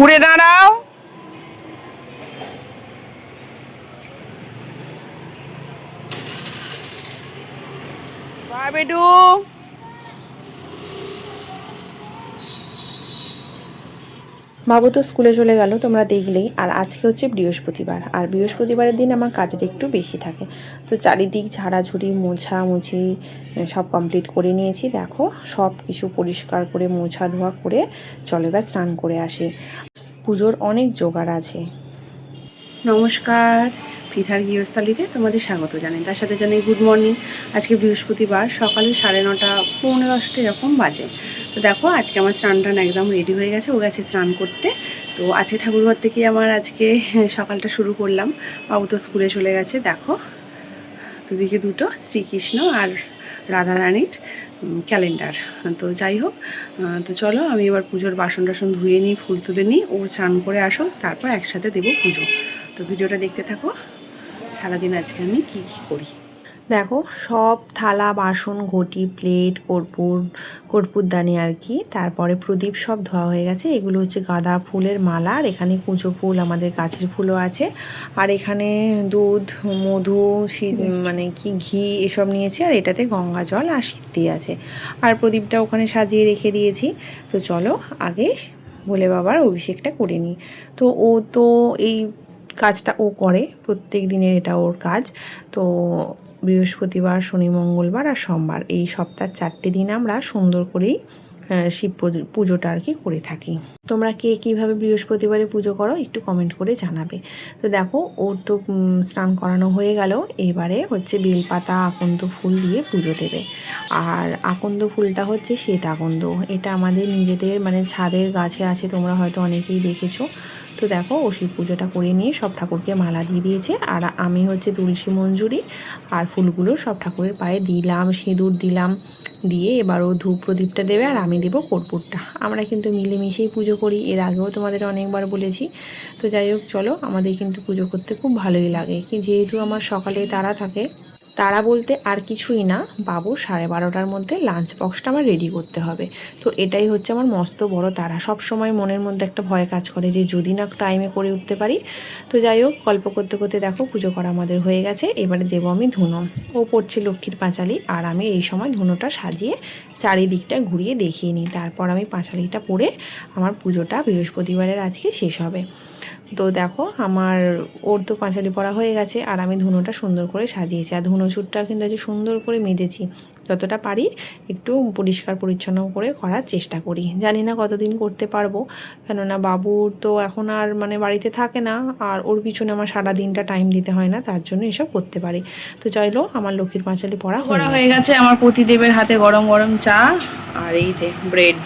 ঘুরে দাঁড়াও। বেটু বাবু তো স্কুলে চলে গেল, তোমরা দেখলেই। আর আজকে হচ্ছে বৃহস্পতিবার, আর বৃহস্পতিবারের দিন আমার কাজটা একটু বেশি থাকে। তো চারিদিক ঝাড়াঝুড়ি মোছামুছি সব কমপ্লিট করে নিয়েছি। দেখো সব কিছু পরিষ্কার করে মোছা ধোয়া করে চলো এবার স্নান করে আসি। পুজোর অনেক জোগাড় আছে। নমস্কার, পৃথার গৃহস্থালিতে তোমাদের স্বাগত জানাই। তার সাথে জানাই গুড মর্নিং। আজকে বৃহস্পতিবার, সকালে 9:30 পৌনে 10টা এরকম বাজে। তো দেখো আজকে আমার স্নান টান একদম রেডি হয়ে গেছে, ও গেছে স্নান করতে। তো আজকে ঠাকুরঘর থেকে আমার আজকে সকালটা শুরু করলাম। বাবু তো স্কুলে চলে গেছে। দেখো দুদিকে দুটো শ্রীকৃষ্ণ আর রাধারানীর ক্যালেন্ডার। তো যাই হোক, তো চলো আমি এবার পুজোর বাসন টাসন ধুয়ে নিই, ফুল তুলে নিই, ও স্নান করে আসো, তারপর একসাথে দেবো পুজো। তো ভিডিওটা দেখতে থাকো, সারাদিন আজকে আমি কী কী করি। দেখো সব থালা বাসন ঘটি প্লেট কর্পূরদানি আর কি, তারপরে প্রদীপ সব ধোয়া হয়ে গেছে। এগুলো হচ্ছে গাঁদা ফুলের মালা, আর এখানে কুঁচো ফুল, আমাদের গাছের ফুলও আছে। আর এখানে দুধ, মধু, মানে কি ঘি এসব নিয়েছি, আর এটাতে গঙ্গা জল আর সিদ্ধি আছে। আর প্রদীপটা ওখানে সাজিয়ে রেখে দিয়েছি। তো চলো আগে ভোলে বাবার অভিষেকটা করে নিই। তো ও তো এই কাজটা ও করে প্রত্যেক দিনের, এটা ওর কাজ। তো বৃহস্পতিবার, শনি, মঙ্গলবার আর সোমবার, এই সপ্তাহের 4টে দিন আমরা সুন্দর করেই শিব পুজোটা আর কি করে থাকি। তোমরা কে কীভাবে বৃহস্পতিবারে পুজো করো একটু কমেন্ট করে জানাবে। তো দেখো ওর তো স্নান করানো হয়ে গেল, এবারে হচ্ছে বেলপাতা আকন্দ ফুল দিয়ে পুজো দেবে। আর আকন্দ ফুলটা হচ্ছে শ্বেত আকন্দ, এটা আমাদের নিজেদের মানে ছাদের গাছে আছে, তোমরা হয়তো অনেকেই দেখেছো। তো দেখো ও শিব পুজোটা করে নিয়ে সব ঠাকুরকে মালা দিয়ে দিয়েছে, আর আমি হচ্ছে তুলসী মঞ্জুরি আর ফুলগুলো সব ঠাকুরের পায়ে দিলাম, সিঁদুর দিলাম, দিয়ে এবার ও ধূপ প্রদীপটা দেবে, আর আমি দেবো কর্পূরটা। আমরা কিন্তু মিলেমিশেই পুজো করি, এর আগেও তোমাদের অনেকবার বলেছি। তো যাই হোক চলো, আমাদের কিন্তু পুজো করতে খুব ভালোই লাগে, যেহেতু আমার সকালে তাড়া থাকে। তারা বলতে আর কিছুই না, বাবু 12:30টার মধ্যে লাঞ্চ বক্সটা আমার রেডি করতে হবে। তো এটাই হচ্ছে আমার মস্ত বড় তারা। সব সময় মনের মধ্যে একটা ভয় কাজ করে যে যদি না টাইমে করে উঠতে পারি। তো যাই হোক, গল্প করতে করতে দেখো পুজো করা আমাদের হয়ে গেছে। এবারে দেবো আমি ধুনো। ও পড়ছে লক্ষ্মীর পাঁচালি, আর আমি এই সময় ধুনোটা সাজিয়ে চারিদিকটা ঘুরিয়ে দেখিয়ে নিই। তারপর আমি পাঁচালিটা পরে আমার পুজোটা বৃহস্পতিবারের আজকে শেষ হবে। তো দেখো আমার ওর তো পাঁচালি পরা হয়ে গেছে, আর আমি ধুনোটা সুন্দর করে সাজিয়েছি। আর ধুনো চুরটা কিন্তু আজ সুন্দর করে মেজেছি, যতটা পারি একটু পরিষ্কার পরিচ্ছন্ন করে করার চেষ্টা করি। জানি না কতদিন করতে পারবো, কেননা বাবুর তো এখন আর মানে বাড়িতে থাকে না, আর ওর পিছনে আমার সারা দিনটা টাইম দিতে হয় না, তার জন্য এসব করতে পারি। তো চাইলো আমার লক্ষ্মীর পাঁচালি পরা হয়ে গেছে। আমার প্রতিদেবের হাতে গরম গরম চা আর এই যে ব্রেড।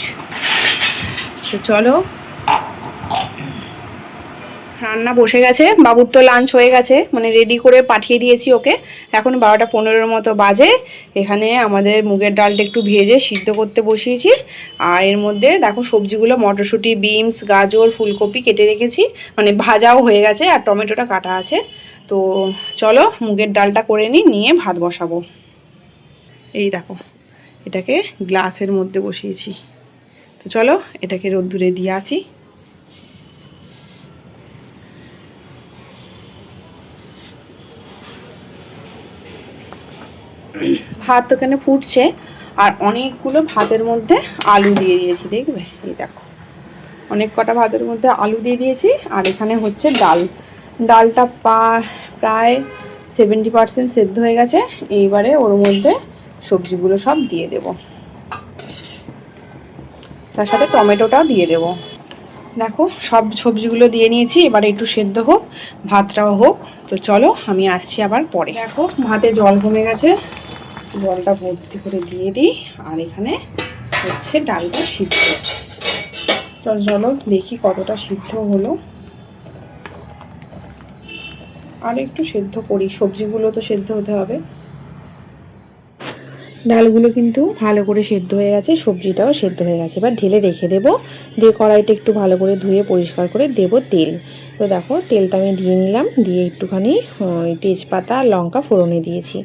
তো চলো, রান্না বসে গেছে, বাবুর তো লাঞ্চ হয়ে গেছে, মানে রেডি করে পাঠিয়ে দিয়েছি ওকে। এখন 12:15 মতো বাজে। এখানে আমাদের মুগের ডালটা একটু ভেজে সিদ্ধ করতে বসিয়েছি, আর এর মধ্যে দেখো সবজিগুলো মটরশুঁটি, বিনস, গাজর, ফুলকপি কেটে রেখেছি, মানে ভাজাও হয়ে গেছে, আর টমেটোটা কাটা আছে। তো চলো মুগের ডালটা করে নিয়ে ভাত বসাবো। এই দেখো এটাকে গ্লাসের মধ্যে বসিয়েছি। তো চলো এটাকে রোদ্দুরে দিয়ে আসি। ভাত তো এখানে ফুটছে, আর অনেকগুলো ভাতের মধ্যে আলু দিয়ে দিয়েছি, দেখবে এই দেখো অনেক কটা ভাতের মধ্যে আলু দিয়ে দিয়েছি। আর এখানে হচ্ছে ডালটা প্রায় 70% সেদ্ধ হয়ে গেছে। এইবারে ওর মধ্যে সবজিগুলো সব দিয়ে দেব, তার সাথে টমেটোটাও দিয়ে দেব। দেখো সব সবজিগুলো দিয়ে নিয়েছি, এবারে একটু সেদ্ধ হোক, ভাতটাও হোক। তো চলো আমি আসছি আবার পরে। দেখো ভাতে জল কমে গেছে, জলটা ভর্তি করে দিয়ে দিই, আর এখানে হচ্ছে ডালটা সিদ্ধ। চলো দেখি কতটা সিদ্ধ হলো, আর একটু সেদ্ধ করি, সবজিগুলো তো সেদ্ধ হতে হবে। ডালগুলো কিন্তু ভালো করে সেদ্ধ হয়ে গেছে, সবজিটাও সেদ্ধ হয়ে গেছে। এবার ঢেলে রেখে দেবো, দিয়ে কড়াইটা একটু ভালো করে ধুয়ে পরিষ্কার করে দেবো তেল। তো দেখো তেলটা আমি দিয়ে নিলাম, দিয়ে একটুখানি তেজপাতা লঙ্কা ফোড়নে দিয়েছি,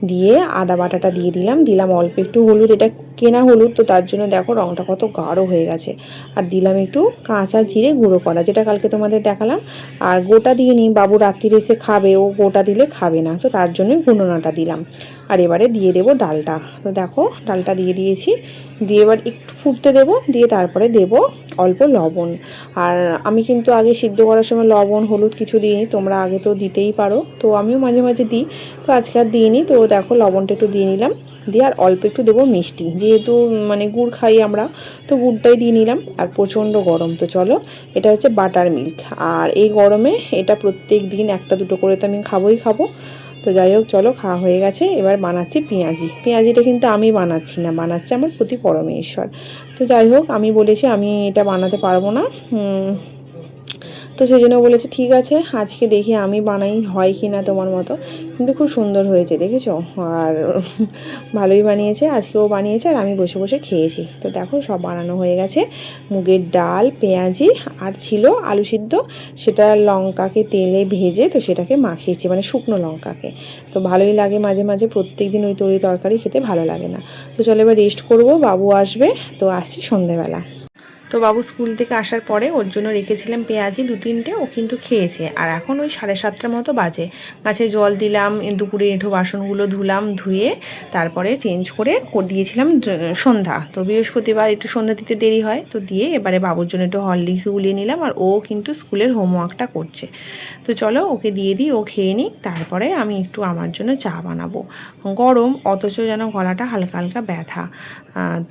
দিয়ে আদা বাটাটা দিয়ে দিলাম অল্প একটু হলুদ, এটা কেনা হলুদ তো তার জন্য দেখো রঙটা কত গাঢ় হয়ে গেছে। আর দিলাম একটু কাঁচা জিরে গুঁড়ো করা, যেটা কালকে তোমাদের দেখালাম। আর গোটা দিয়ে নিই, বাবু রাত্রিরে এসে খাবে, ও গোটা দিলে খাবে না, তো তার জন্যই গুঁড়োনাটা দিলাম। আর এবারে দিয়ে দেবো ডালটা। তো দেখো ডালটা দিয়ে দিয়েছি, দিয়ে এবার একটু ফুটতে দেবো, দিয়ে তারপরে দেবো অল্প লবণ। আর আমি কিন্তু আগে সিদ্ধ করার সময় লবণ হলুদ কিছু দিইনি, তোমরা আগে তো দিতেই পারো, তো আমিও মাঝে মাঝে দিই, তো আজকে আর দিইনি। তো দেখো লবণটা একটু দিয়ে নিলাম, দিয়ে আর অল্প একটু দেবো মিষ্টি, যেহেতু মানে গুড় খাই আমরা, তো গুড়টাই দিয়ে নিলাম। আর প্রচণ্ড গরম, তো চলো এটা হচ্ছে বাটার মিল্ক, আর এই গরমে এটা প্রত্যেক দিন একটা দুটো করে তো আমি খাবো। তো যাই হোক চলো খাওয়া হয়ে গেছে, এবার বানাচ্ছি পেঁয়াজিটা কিন্তু আমি বানাচ্ছি না, বানাচ্ছে আমার প্রতি পরমেশ্বর। তো যাই হোক আমি বলেছি আমি এটা বানাতে পারবো না, তো সেই জন্য বলেছে ঠিক আছে আজকে দেখি আমি বানাই হয় কি না তোমার মতো, কিন্তু খুব সুন্দর হয়েছে দেখেছো, আর ভালোই বানিয়েছে, আজকেও বানিয়েছে আর আমি বসে বসে খেয়েছি। তো দেখো সব বানানো হয়ে গেছে, মুগের ডাল পেঁয়াজি আর ছিল আলু সিদ্ধ, সেটা লঙ্কাকে তেলে ভেজে তো সেটাকে মাখিয়েছি, মানে শুকনো লঙ্কাকে। তো ভালোই লাগে মাঝে মাঝে, প্রত্যেক দিন ওই তরকারি খেতে ভালো লাগে না। তো চলো এবার রেস্ট করবো, বাবু আসবে, তো আসছি সন্ধেবেলা। তো বাবু স্কুল থেকে আসার পরে ওর জন্য রেখেছিলাম পেঁয়াজি 2-3টে, ও কিন্তু খেয়েছে। আর এখন ওই 7:30টার মতো বাজে, গাছে জল দিলাম, দুপুরে এঁঠো বাসনগুলো ধুলাম, ধুয়ে তারপরে চেঞ্জ করে দিয়েছিলাম সন্ধ্যা। তো বৃহস্পতিবার একটু সন্ধ্যা দিতে দেরি হয়, তো দিয়ে এবারে বাবুর জন্য একটু হরলিক্স গুলিয়ে নিলাম, আর ও কিন্তু স্কুলের হোমওয়ার্কটা করছে। তো চলো ওকে দিয়ে দিই, ও খেয়ে নিই, তারপরে আমি একটু আমার জন্য চা বানাবো। গরম অথচ যেন গলাটা হালকা হালকা ব্যথা,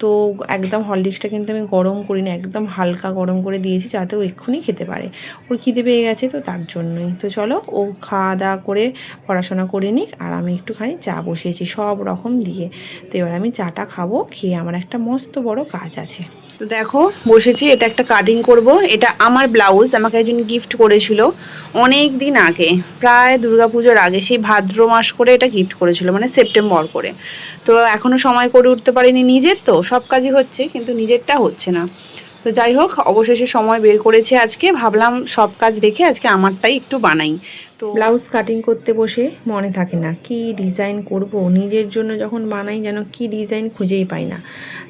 তো একদম হরলিক্সটা কিন্তু আমি গরম করি না, একদম হালকা গরম করে দিয়েছি যাতে ও এক্ষুনি খেতে পারে, ওর খিদে পেয়ে গেছে তো তার জন্যই। তো চলো ও খাওয়া দাওয়া করে পড়াশোনা করে নিক, আর আমি একটুখানি চা বসিয়েছি সব রকম দিয়ে। তো এবার আমি চাটা খাবো, খেয়ে আমার একটা মস্ত বড় কাজ আছে। তো দেখো বসেছি, এটা একটা কাটিং করব, এটা আমার ব্লাউজ, আমাকে একজন গিফট করেছিল অনেক দিন আগে, প্রায় দুর্গাপুজোর আগে, সেই ভাদ্র মাস করে এটা গিফট করেছিল, মানে সেপ্টেম্বর করে। তো এখনও সময় করে উঠতে পারিনি, নিজের তো সব কাজই হচ্ছে কিন্তু নিজেরটা হচ্ছে না। তো যাই হোক অবশেষে সময় বের করেছি আজকে, ভাবলাম সব কাজ রেখে আজকে আমারটাই একটু বানাই। তো ব্লাউজ কাটিং করতে বসে মনে থাকে না কি ডিজাইন করব, নিজের জন্য যখন বানাই যেন কি ডিজাইন খুঁজেই পাই না।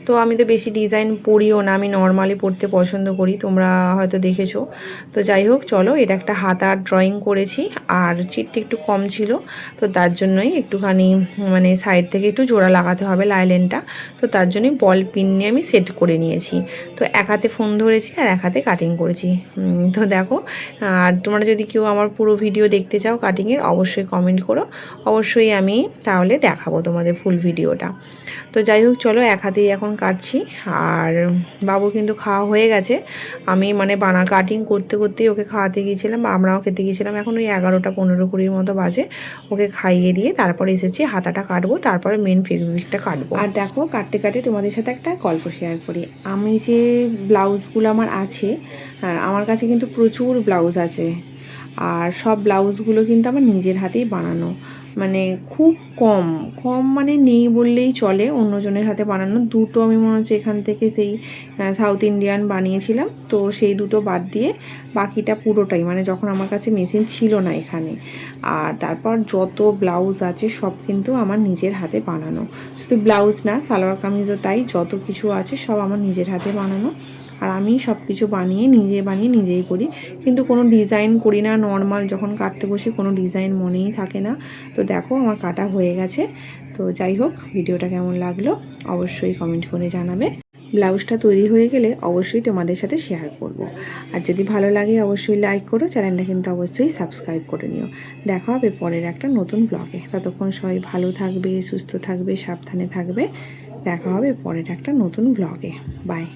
তো আমি তো বেশি ডিজাইন পরিও না, আমি নর্মালি পরতে পছন্দ করি, তোমরা হয়তো দেখেছো। তো যাই হোক চলো, এটা একটা হাতার ড্রয়িং করেছি, আর চিটটা একটু কম ছিল, তো তার জন্যই একটুখানি মানে সাইড থেকে একটু জোড়া লাগাতে হবে লাইলেনটা, তো তার জন্যই বল পিন নিয়ে আমি সেট করে নিয়েছি। তো এক হাতে ফোন ধরেছি আর এক হাতে কাটিং করেছি। তো দেখো, আর তোমরা যদি কেউ আমার পুরো ভিডিও দেখতে চাও কাটিংয়ের, অবশ্যই কমেন্ট করো, অবশ্যই আমি তাহলে দেখাবো তোমাদের ফুল ভিডিওটা। তো যাই হোক চলো এক হাতেই এখন কাটছি, আর বাবু কিন্তু খাওয়া হয়ে গেছে, আমি মানে কাটিং করতে করতেই ওকে খাওয়াতে গিয়েছিলাম, বা আমরাও খেতে গিয়েছিলাম, এখন ওই 11টা 15-20 মতো বাজে, ওকে খাইয়ে দিয়ে তারপরে এসেছি হাতাটা কাটবো, তারপরে মেন ফেব্রিকটা কাটবো। আর দেখো কাটতে কাটতে তোমাদের সাথে একটা গল্প শেয়ার করি, আমি যে ব্লাউজগুলো আমার আছে, আমার কাছে কিন্তু প্রচুর ব্লাউজ আছে, আর সব ব্লাউজগুলো কিন্তু আমার নিজের হাতেই বানানো, মানে খুব কম মানে নেই বললেই চলে অন্যজনের হাতে বানানো। দুটো আমি মনে হচ্ছে এখান থেকে সেই সাউথ ইন্ডিয়ান বানিয়েছিলাম, তো সেই দুটো বাদ দিয়ে বাকিটা পুরোটাই, মানে যখন আমার কাছে মেশিন ছিল না এখানে। আর তারপর যত ব্লাউজ আছে সব কিন্তু আমার নিজের হাতে বানানো, শুধু ব্লাউজ না সালোয়ার কামিজও তাই, যত কিছু আছে সব আমার নিজের হাতে বানানো। আর আমি সব কিছু বানিয়ে নিজেই করি, কিন্তু কোনো ডিজাইন করি না, নর্মাল যখন কাটতে বসি কোনো ডিজাইন মনেই থাকে না। তো দেখো আমার কাটা হয়ে গেছে। তো যাই হোক ভিডিওটা কেমন লাগলো অবশ্যই কমেন্ট করে জানাবে, ব্লাউজটা তৈরি হয়ে গেলে অবশ্যই তোমাদের সাথে শেয়ার করব। আর যদি ভালো লাগে অবশ্যই লাইক করো, চ্যানেলটা কিন্তু অবশ্যই সাবস্ক্রাইব করে নিও। দেখা হবে পরের একটা নতুন ব্লগে, ততক্ষণ সবাই ভালো থাকবে, সুস্থ থাকবে, সাবধানে থাকবে। দেখা হবে পরের একটা নতুন ব্লগে। বাই।